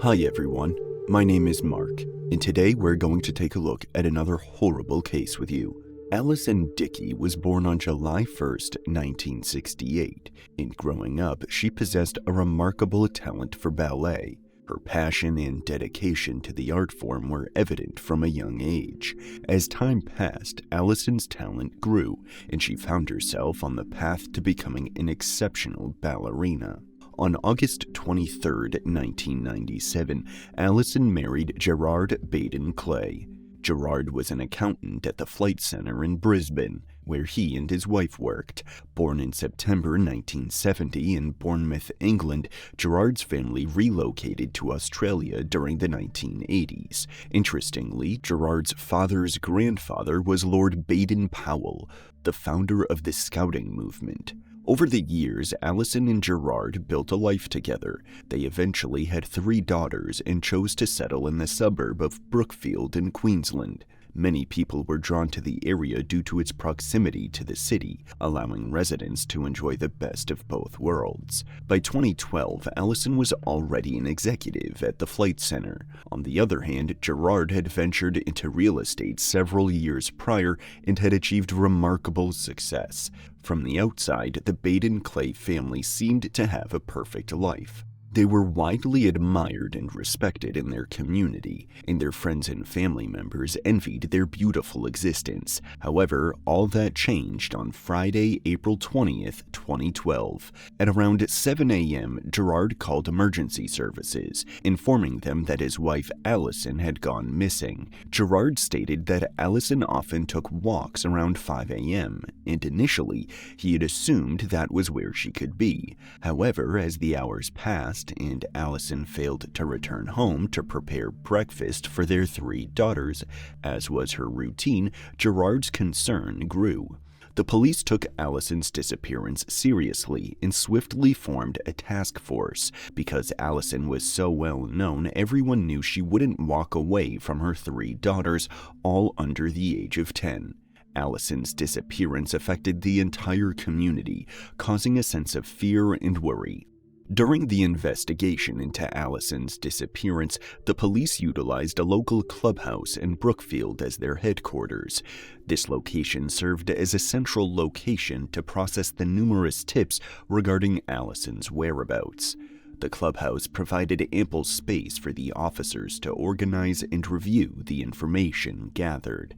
Hi everyone, my name is Mark, and today we're going to take a look at another horrible case with you. Allison Dickey was born on July 1st, 1968, and growing up, she possessed a remarkable talent for ballet. Her passion and dedication to the art form were evident from a young age. As time passed, Allison's talent grew, and she found herself on the path to becoming an exceptional ballerina. On August 23, 1997, Allison married Gerard Baden-Clay. Gerard was an accountant at the Flight Centre in Brisbane, where he and his wife worked. Born in September 1970 in Bournemouth, England, Gerard's family relocated to Australia during the 1980s. Interestingly, Gerard's father's grandfather was Lord Baden-Powell, the founder of the Scouting movement. Over the years, Allison and Gerard built a life together. They eventually had 3 daughters and chose to settle in the suburb of Brookfield in Queensland. Many people were drawn to the area due to its proximity to the city, allowing residents to enjoy the best of both worlds. By 2012, Allison was already an executive at the Flight Centre. On the other hand, Gerard had ventured into real estate several years prior and had achieved remarkable success. From the outside, the Baden-Clay family seemed to have a perfect life. They were widely admired and respected in their community, and their friends and family members envied their beautiful existence. However, all that changed on Friday, April 20th, 2012. At around 7 a.m., Gerard called emergency services, informing them that his wife Allison had gone missing. Gerard stated that Allison often took walks around 5 a.m., and initially, he had assumed that was where she could be. However, as the hours passed, and Allison failed to return home to prepare breakfast for their 3 daughters, as was her routine, Gerard's concern grew. The police took Allison's disappearance seriously and swiftly formed a task force. Because Allison was so well known, everyone knew she wouldn't walk away from her 3 daughters, all under the age of 10. Allison's disappearance affected the entire community, causing a sense of fear and worry. During the investigation into Allison's disappearance, the police utilized a local clubhouse in Brookfield as their headquarters. This location served as a central location to process the numerous tips regarding Allison's whereabouts. The clubhouse provided ample space for the officers to organize and review the information gathered.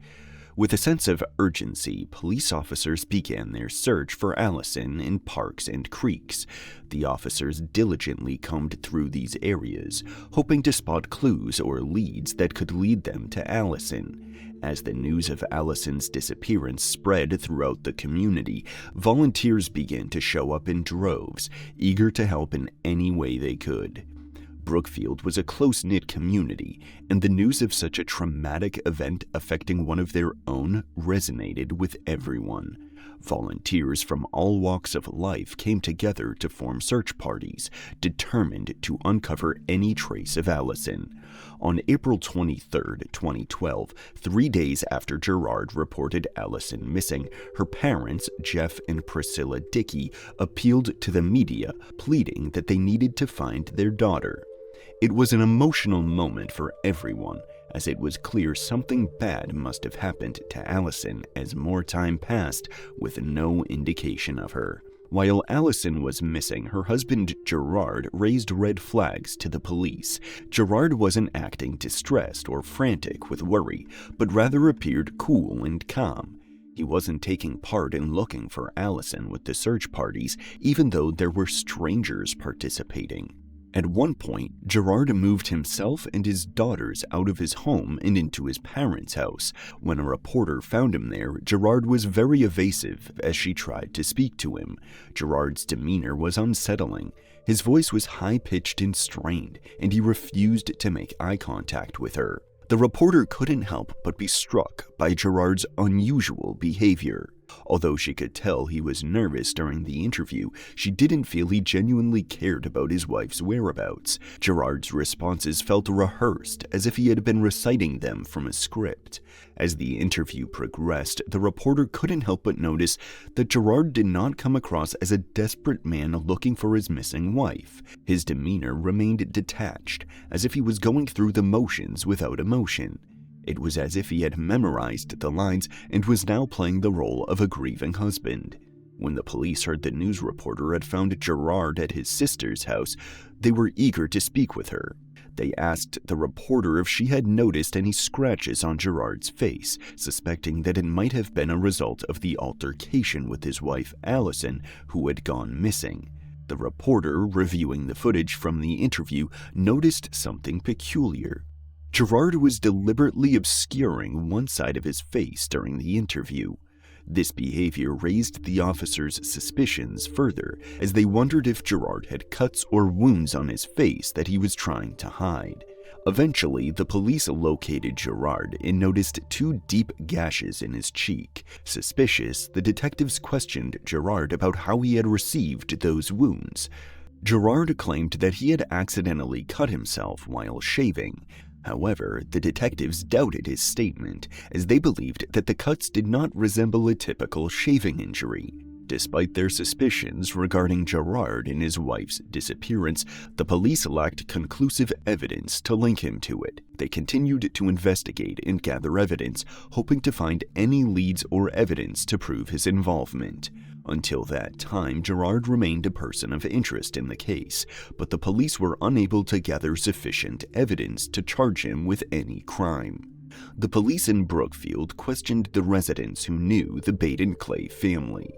With a sense of urgency, police officers began their search for Allison in parks and creeks. The officers diligently combed through these areas, hoping to spot clues or leads that could lead them to Allison. As the news of Allison's disappearance spread throughout the community, volunteers began to show up in droves, eager to help in any way they could. Brookfield was a close-knit community, and the news of such a traumatic event affecting one of their own resonated with everyone. Volunteers from all walks of life came together to form search parties, determined to uncover any trace of Allison. On April 23, 2012, 3 days after Gerard reported Allison missing, her parents, Jeff and Priscilla Dickey, appealed to the media, pleading that they needed to find their daughter. It was an emotional moment for everyone, as it was clear something bad must have happened to Allison as more time passed with no indication of her. While Allison was missing, her husband Gerard raised red flags to the police. Gerard wasn't acting distressed or frantic with worry, but rather appeared cool and calm. He wasn't taking part in looking for Allison with the search parties, even though there were strangers participating. At one point, Gerard moved himself and his daughters out of his home and into his parents' house. When a reporter found him there, Gerard was very evasive as she tried to speak to him. Gerard's demeanor was unsettling. His voice was high-pitched and strained, and he refused to make eye contact with her. The reporter couldn't help but be struck by Gerard's unusual behavior. Although she could tell he was nervous during the interview, she didn't feel he genuinely cared about his wife's whereabouts. Gerard's responses felt rehearsed, as if he had been reciting them from a script. As the interview progressed, the reporter couldn't help but notice that Gerard did not come across as a desperate man looking for his missing wife. His demeanor remained detached, as if he was going through the motions without emotion. It was as if he had memorized the lines and was now playing the role of a grieving husband. When the police heard the news reporter had found Gerard at his sister's house, they were eager to speak with her. They asked the reporter if she had noticed any scratches on Gerard's face, suspecting that it might have been a result of the altercation with his wife Allison, who had gone missing. The reporter, reviewing the footage from the interview, noticed something peculiar. Gerard was deliberately obscuring one side of his face during the interview. This behavior raised the officers' suspicions further, as they wondered if Gerard had cuts or wounds on his face that he was trying to hide. Eventually, the police located Gerard and noticed 2 deep gashes in his cheek. Suspicious, the detectives questioned Gerard about how he had received those wounds. Gerard claimed that he had accidentally cut himself while shaving. However, the detectives doubted his statement, as they believed that the cuts did not resemble a typical shaving injury. Despite their suspicions regarding Gerard and his wife's disappearance, the police lacked conclusive evidence to link him to it. They continued to investigate and gather evidence, hoping to find any leads or evidence to prove his involvement. Until that time, Gerard remained a person of interest in the case, but the police were unable to gather sufficient evidence to charge him with any crime. The police in Brookfield questioned the residents who knew the Baden-Clay family.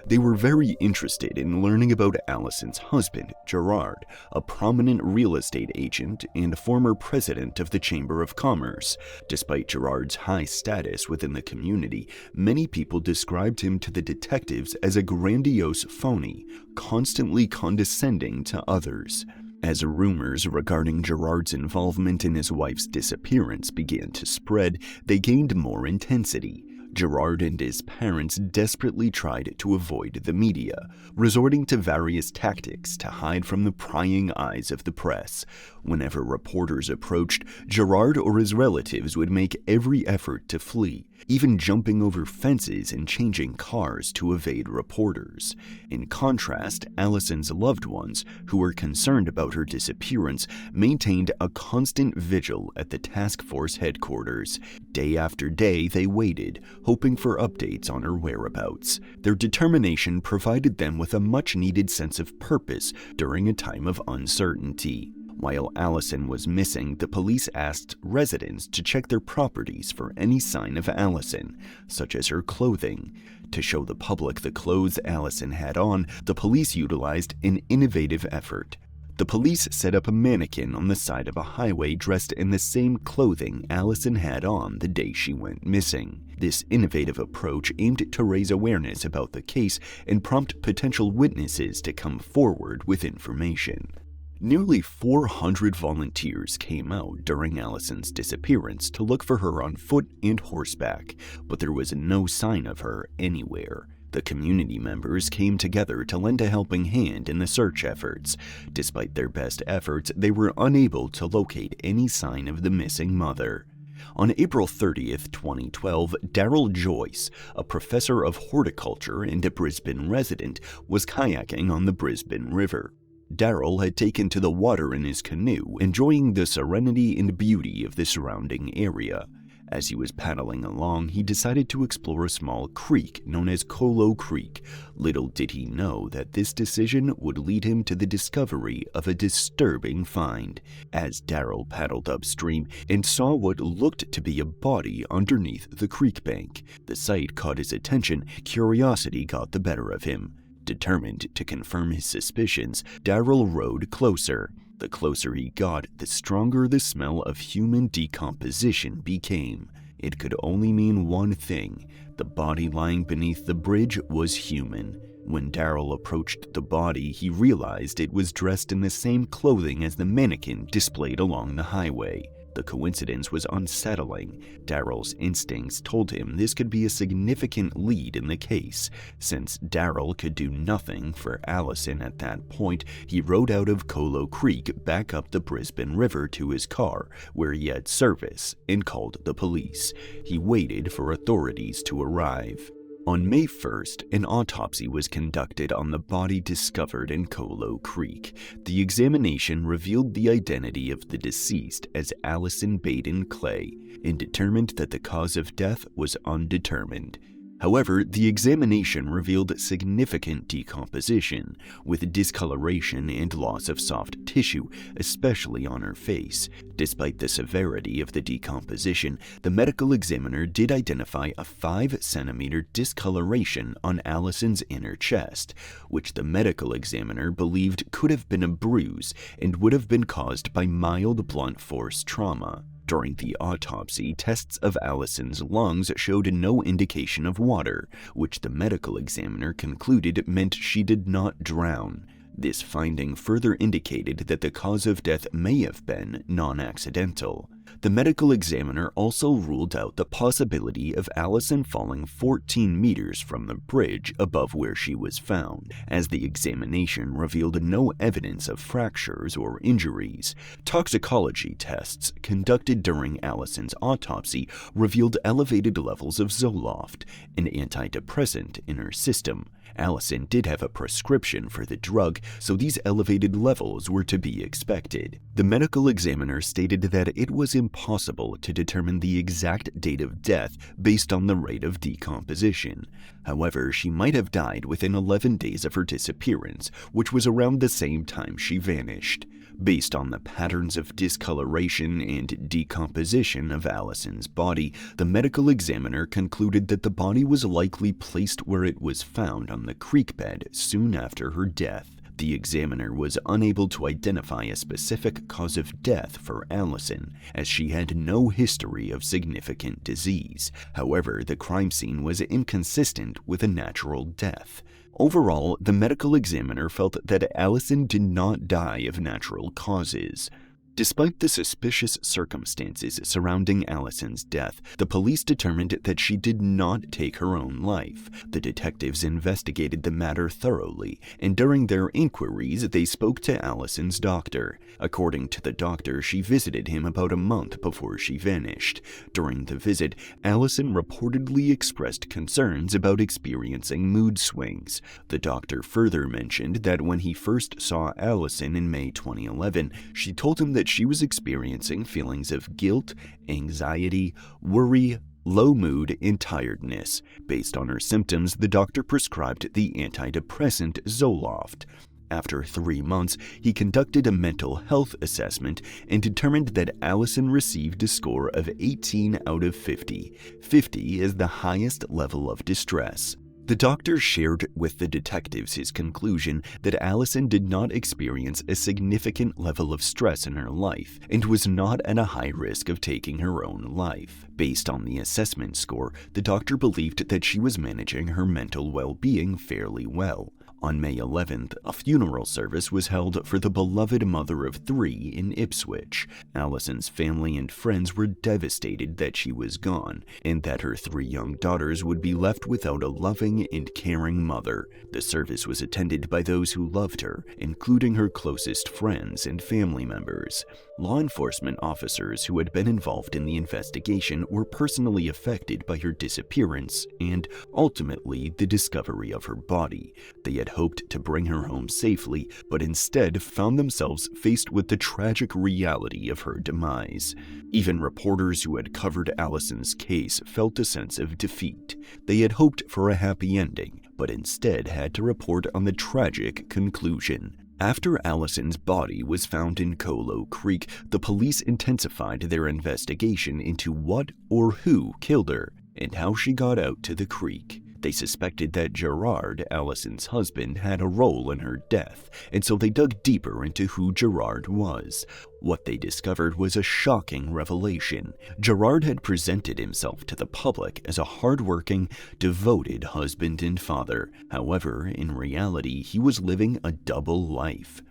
They were very interested in learning about Allison's husband, Gerard, a prominent real estate agent and former president of the Chamber of Commerce. Despite Gerard's high status within the community, many people described him to the detectives as a grandiose phony, constantly condescending to others. As rumors regarding Gerard's involvement in his wife's disappearance began to spread, they gained more intensity. Gerard and his parents desperately tried to avoid the media, resorting to various tactics to hide from the prying eyes of the press. Whenever reporters approached, Gerard or his relatives would make every effort to flee, even jumping over fences and changing cars to evade reporters. In contrast, Allison's loved ones, who were concerned about her disappearance, maintained a constant vigil at the task force headquarters. Day after day, they waited, hoping for updates on her whereabouts. Their determination provided them with a much-needed sense of purpose during a time of uncertainty. While Allison was missing, the police asked residents to check their properties for any sign of Allison, such as her clothing. To show the public the clothes Allison had on, the police utilized an innovative effort. The police set up a mannequin on the side of a highway dressed in the same clothing Allison had on the day she went missing. This innovative approach aimed to raise awareness about the case and prompt potential witnesses to come forward with information. Nearly 400 volunteers came out during Allison's disappearance to look for her on foot and horseback, but there was no sign of her anywhere. The community members came together to lend a helping hand in the search efforts. Despite their best efforts, they were unable to locate any sign of the missing mother. On April 30th, 2012, Daryl Joyce, a professor of horticulture and a Brisbane resident, was kayaking on the Brisbane River. Daryl had taken to the water in his canoe, enjoying the serenity and beauty of the surrounding area. As he was paddling along, he decided to explore a small creek known as Colo Creek. Little did he know that this decision would lead him to the discovery of a disturbing find. As Daryl paddled upstream and saw what looked to be a body underneath the creek bank, the sight caught his attention. Curiosity got the better of him. Determined to confirm his suspicions, Daryl rowed closer. The closer he got, the stronger the smell of human decomposition became. It could only mean one thing: the body lying beneath the bridge was human. When Daryl approached the body, he realized it was dressed in the same clothing as the mannequin displayed along the highway. The coincidence was unsettling. Daryl's instincts told him this could be a significant lead in the case. Since Daryl could do nothing for Allison at that point, he rode out of Colo Creek back up the Brisbane River to his car, where he had service, and called the police. He waited for authorities to arrive. On May 1st, an autopsy was conducted on the body discovered in Colo Creek. The examination revealed the identity of the deceased as Allison Baden-Clay and determined that the cause of death was undetermined. However, the examination revealed significant decomposition, with discoloration and loss of soft tissue, especially on her face. Despite the severity of the decomposition, the medical examiner did identify a 5-centimeter discoloration on Allison's inner chest, which the medical examiner believed could have been a bruise and would have been caused by mild blunt force trauma. During the autopsy, tests of Allison's lungs showed no indication of water, which the medical examiner concluded meant she did not drown. This finding further indicated that the cause of death may have been non-accidental. The medical examiner also ruled out the possibility of Allison falling 14 meters from the bridge above where she was found, as the examination revealed no evidence of fractures or injuries. Toxicology tests conducted during Allison's autopsy revealed elevated levels of Zoloft, an antidepressant, in her system. Allison did have a prescription for the drug, so these elevated levels were to be expected. The medical examiner stated that it was impossible to determine the exact date of death based on the rate of decomposition. However, she might have died within 11 days of her disappearance, which was around the same time she vanished. Based on the patterns of discoloration and decomposition of Allison's body, the medical examiner concluded that the body was likely placed where it was found on the creek bed soon after her death. The examiner was unable to identify a specific cause of death for Allison, as she had no history of significant disease. However, the crime scene was inconsistent with a natural death. Overall, the medical examiner felt that Allison did not die of natural causes. Despite the suspicious circumstances surrounding Allison's death, the police determined that she did not take her own life. The detectives investigated the matter thoroughly, and during their inquiries, they spoke to Allison's doctor. According to the doctor, she visited him about a month before she vanished. During the visit, Allison reportedly expressed concerns about experiencing mood swings. The doctor further mentioned that when he first saw Allison in May 2011, she told him that she was experiencing feelings of guilt, anxiety, worry, low mood, and tiredness. Based on her symptoms, the doctor prescribed the antidepressant Zoloft. After 3 months, he conducted a mental health assessment and determined that Allison received a score of 18 out of 50. 50 is the highest level of distress. The doctor shared with the detectives his conclusion that Allison did not experience a significant level of stress in her life and was not at a high risk of taking her own life. Based on the assessment score, the doctor believed that she was managing her mental well-being fairly well. On May 11th, a funeral service was held for the beloved mother of 3 in Ipswich. Allison's family and friends were devastated that she was gone, and that her 3 young daughters would be left without a loving and caring mother. The service was attended by those who loved her, including her closest friends and family members. Law enforcement officers who had been involved in the investigation were personally affected by her disappearance and, ultimately, the discovery of her body. They had hoped to bring her home safely, but instead found themselves faced with the tragic reality of her demise. Even reporters who had covered Allison's case felt a sense of defeat. They had hoped for a happy ending, but instead had to report on the tragic conclusion. After Allison's body was found in Colo Creek, the police intensified their investigation into what or who killed her and how she got out to the creek. They suspected that Gerard, Allison's husband, had a role in her death, and so they dug deeper into who Gerard was. What they discovered was a shocking revelation. Gerard had presented himself to the public as a hardworking, devoted husband and father. However, in reality, he was living a double life.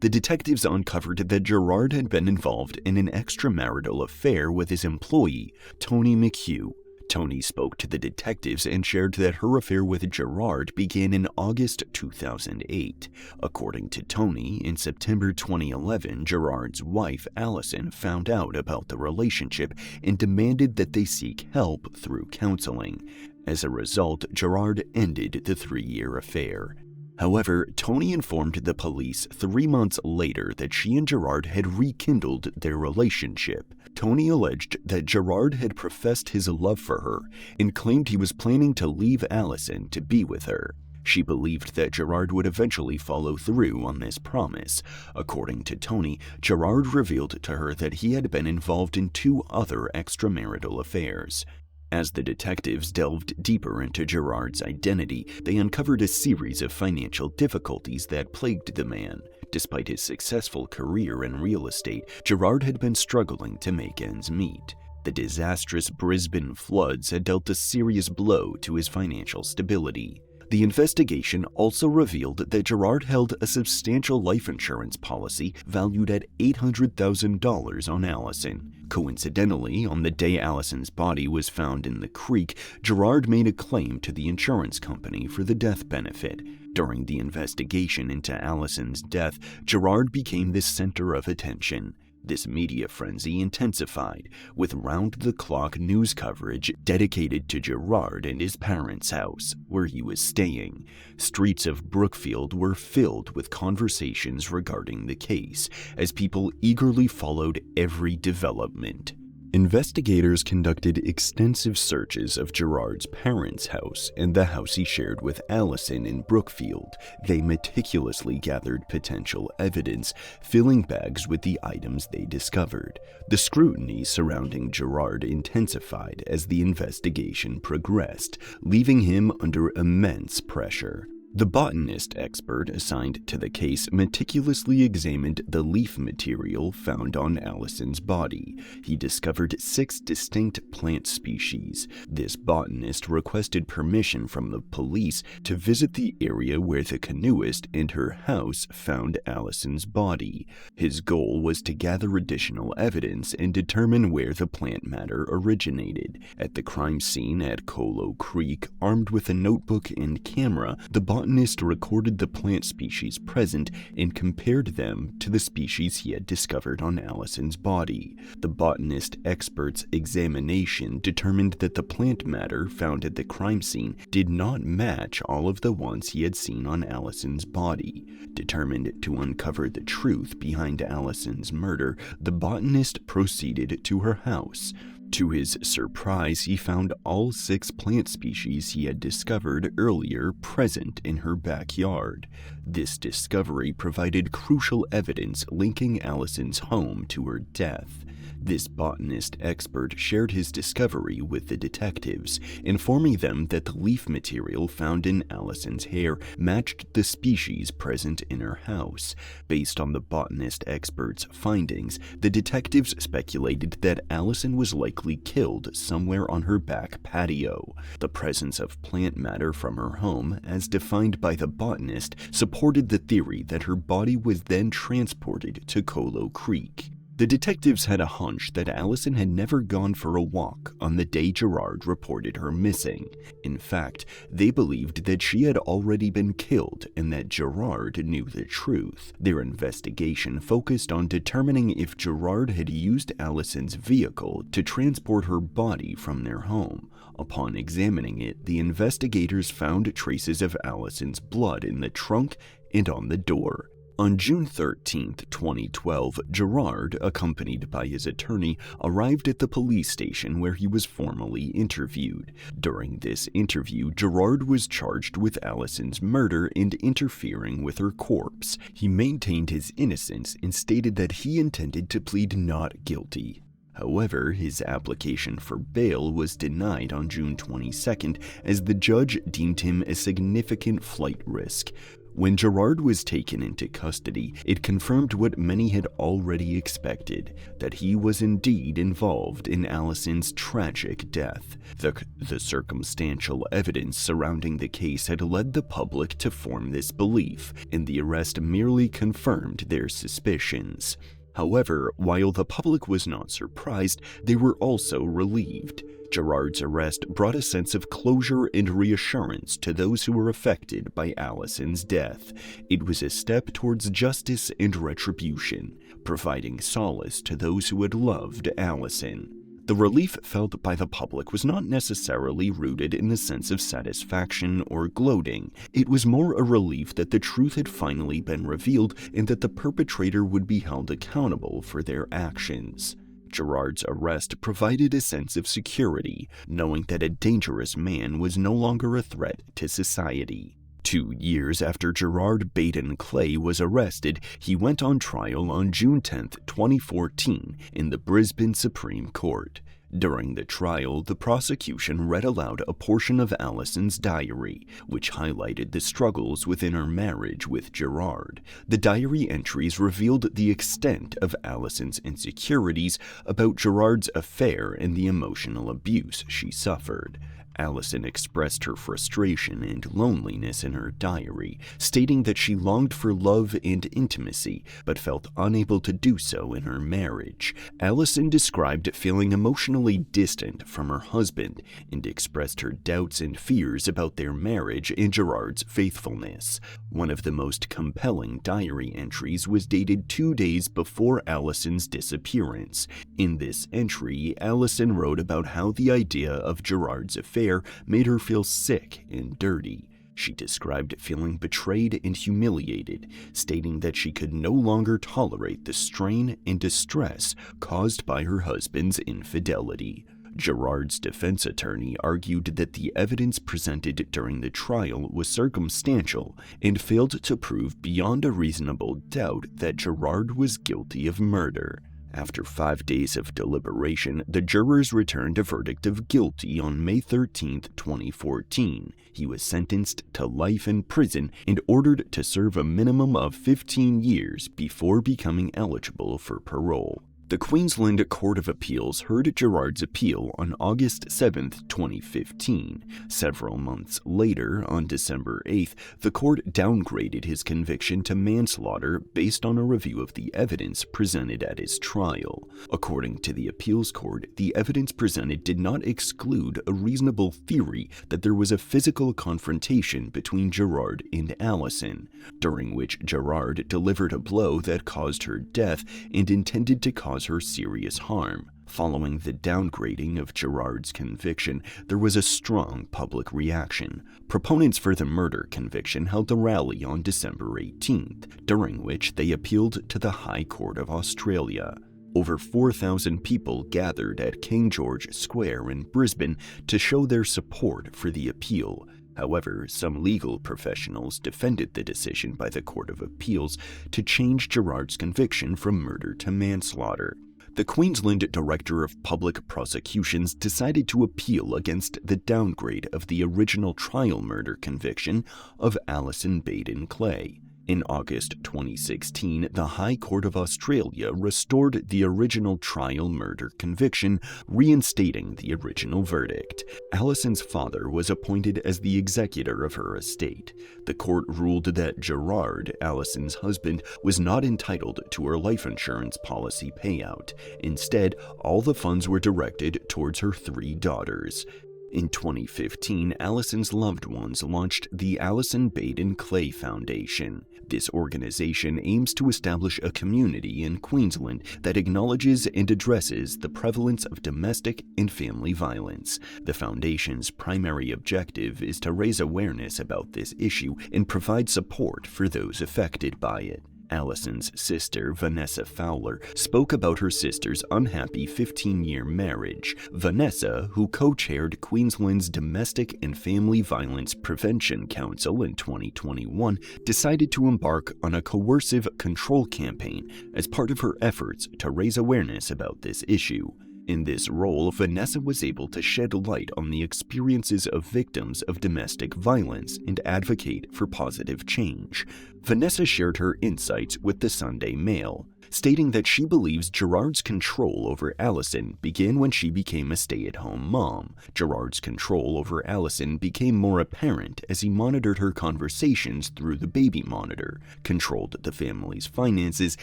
The detectives uncovered that Gerard had been involved in an extramarital affair with his employee, Tony McHugh. Tony spoke to the detectives and shared that her affair with Gerard began in August 2008. According to Tony, in September 2011, Gerard's wife, Allison, found out about the relationship and demanded that they seek help through counseling. As a result, Gerard ended the 3-year affair. However, Tony informed the police 3 months later that she and Gerard had rekindled their relationship. Tony alleged that Gerard had professed his love for her and claimed he was planning to leave Allison to be with her. She believed that Gerard would eventually follow through on this promise. According to Tony, Gerard revealed to her that he had been involved in 2 other extramarital affairs. As the detectives delved deeper into Gerard's identity, they uncovered a series of financial difficulties that plagued the man. Despite his successful career in real estate, Gerard had been struggling to make ends meet. The disastrous Brisbane floods had dealt a serious blow to his financial stability. The investigation also revealed that Gerard held a substantial life insurance policy valued at $800,000 on Allison. Coincidentally, on the day Allison's body was found in the creek, Gerard made a claim to the insurance company for the death benefit. During the investigation into Allison's death, Gerard became the center of attention. This media frenzy intensified, with round-the-clock news coverage dedicated to Gerard and his parents' house, where he was staying. Streets of Brookfield were filled with conversations regarding the case, as people eagerly followed every development. Investigators conducted extensive searches of Gerard's parents' house and the house he shared with Allison in Brookfield. They meticulously gathered potential evidence, filling bags with the items they discovered. The scrutiny surrounding Gerard intensified as the investigation progressed, leaving him under immense pressure. The botanist expert assigned to the case meticulously examined the leaf material found on Allison's body. He discovered 6 distinct plant species. This botanist requested permission from the police to visit the area where the canoeist and her house found Allison's body. His goal was to gather additional evidence and determine where the plant matter originated. At the crime scene at Colo Creek, armed with a notebook and camera, the botanist recorded the plant species present and compared them to the species he had discovered on Allison's body. The botanist expert's examination determined that the plant matter found at the crime scene did not match all of the ones he had seen on Allison's body. Determined to uncover the truth behind Allison's murder, the botanist proceeded to her house. To his surprise, he found all 6 plant species he had discovered earlier present in her backyard. This discovery provided crucial evidence linking Allison's home to her death. This botanist expert shared his discovery with the detectives, informing them that the leaf material found in Allison's hair matched the species present in her house. Based on the botanist expert's findings, the detectives speculated that Allison was likely killed somewhere on her back patio. The presence of plant matter from her home, as defined by the botanist, supported the theory that her body was then transported to Colo Creek. The detectives had a hunch that Allison had never gone for a walk on the day Gerard reported her missing. In fact, they believed that she had already been killed and that Gerard knew the truth. Their investigation focused on determining if Gerard had used Allison's vehicle to transport her body from their home. Upon examining it, the investigators found traces of Allison's blood in the trunk and on the door. On June 13, 2012, Gerard, accompanied by his attorney, arrived at the police station where he was formally interviewed. During this interview, Gerard was charged with Allison's murder and interfering with her corpse. He maintained his innocence and stated that he intended to plead not guilty. However, his application for bail was denied on June 22nd as the judge deemed him a significant flight risk. When Gerard was taken into custody, it confirmed what many had already expected, that he was indeed involved in Allison's tragic death. The circumstantial evidence surrounding the case had led the public to form this belief, and the arrest merely confirmed their suspicions. However, while the public was not surprised, they were also relieved. Gerard's arrest brought a sense of closure and reassurance to those who were affected by Allison's death. It was a step towards justice and retribution, providing solace to those who had loved Allison. The relief felt by the public was not necessarily rooted in a sense of satisfaction or gloating. It was more a relief that the truth had finally been revealed and that the perpetrator would be held accountable for their actions. Gerard's arrest provided a sense of security, knowing that a dangerous man was no longer a threat to society. 2 years after Gerard Baden-Clay was arrested, he went on trial on June 10, 2014, in the Brisbane Supreme Court. During the trial, the prosecution read aloud a portion of Allison's diary, which highlighted the struggles within her marriage with Gerard. The diary entries revealed the extent of Allison's insecurities about Gerard's affair and the emotional abuse she suffered. Allison expressed her frustration and loneliness in her diary, stating that she longed for love and intimacy, but felt unable to do so in her marriage. Allison described feeling emotionally distant from her husband and expressed her doubts and fears about their marriage and Gerard's faithfulness. One of the most compelling diary entries was dated 2 days before Allison's disappearance. In this entry, Allison wrote about how the idea of Gerard's affair made her feel sick and dirty. She described feeling betrayed and humiliated, stating that she could no longer tolerate the strain and distress caused by her husband's infidelity. Gerard's defense attorney argued that the evidence presented during the trial was circumstantial and failed to prove beyond a reasonable doubt that Gerard was guilty of murder. After 5 days of deliberation, the jurors returned a verdict of guilty on May 13, 2014. He was sentenced to life in prison and ordered to serve a minimum of 15 years before becoming eligible for parole. The Queensland Court of Appeals heard Gerard's appeal on August 7, 2015. Several months later, on December 8, the court downgraded his conviction to manslaughter based on a review of the evidence presented at his trial. According to the appeals court, the evidence presented did not exclude a reasonable theory that there was a physical confrontation between Gerard and Allison, during which Gerard delivered a blow that caused her death and intended to cause her serious harm. Following the downgrading of Gerard's conviction, there was a strong public reaction. Proponents for the murder conviction held a rally on December 18th, during which they appealed to the High Court of Australia. Over 4,000 people gathered at King George Square in Brisbane to show their support for the appeal. However, some legal professionals defended the decision by the Court of Appeals to change Gerard's conviction from murder to manslaughter. The Queensland Director of Public Prosecutions decided to appeal against the downgrade of the original trial murder conviction of Allison Baden-Clay. In August 2016, the High Court of Australia restored the original trial murder conviction, reinstating the original verdict. Allison's father was appointed as the executor of her estate. The court ruled that Gerard, Allison's husband, was not entitled to her life insurance policy payout. Instead, all the funds were directed towards her 3 daughters. In 2015, Allison's loved ones launched the Allison Baden-Clay Foundation. This organization aims to establish a community in Queensland that acknowledges and addresses the prevalence of domestic and family violence. The foundation's primary objective is to raise awareness about this issue and provide support for those affected by it. Allison's sister, Vanessa Fowler, spoke about her sister's unhappy 15-year marriage. Vanessa, who co-chaired Queensland's Domestic and Family Violence Prevention Council in 2021, decided to embark on a coercive control campaign as part of her efforts to raise awareness about this issue. In this role, Vanessa was able to shed light on the experiences of victims of domestic violence and advocate for positive change. Vanessa shared her insights with the Sunday Mail, stating that she believes Gerard's control over Allison began when she became a stay-at-home mom. Gerard's control over Allison became more apparent as he monitored her conversations through the baby monitor, controlled the family's finances,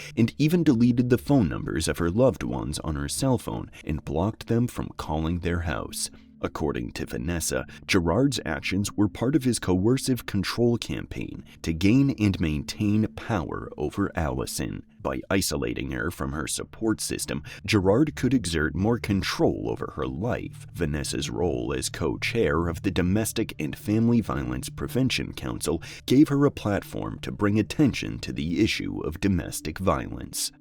and even deleted the phone numbers of her loved ones on her cell phone and blocked them from calling their house. According to Vanessa, Gerard's actions were part of his coercive control campaign to gain and maintain power over Allison. By isolating her from her support system, Gerard could exert more control over her life. Vanessa's role as co-chair of the Domestic and Family Violence Prevention Council gave her a platform to bring attention to the issue of domestic violence.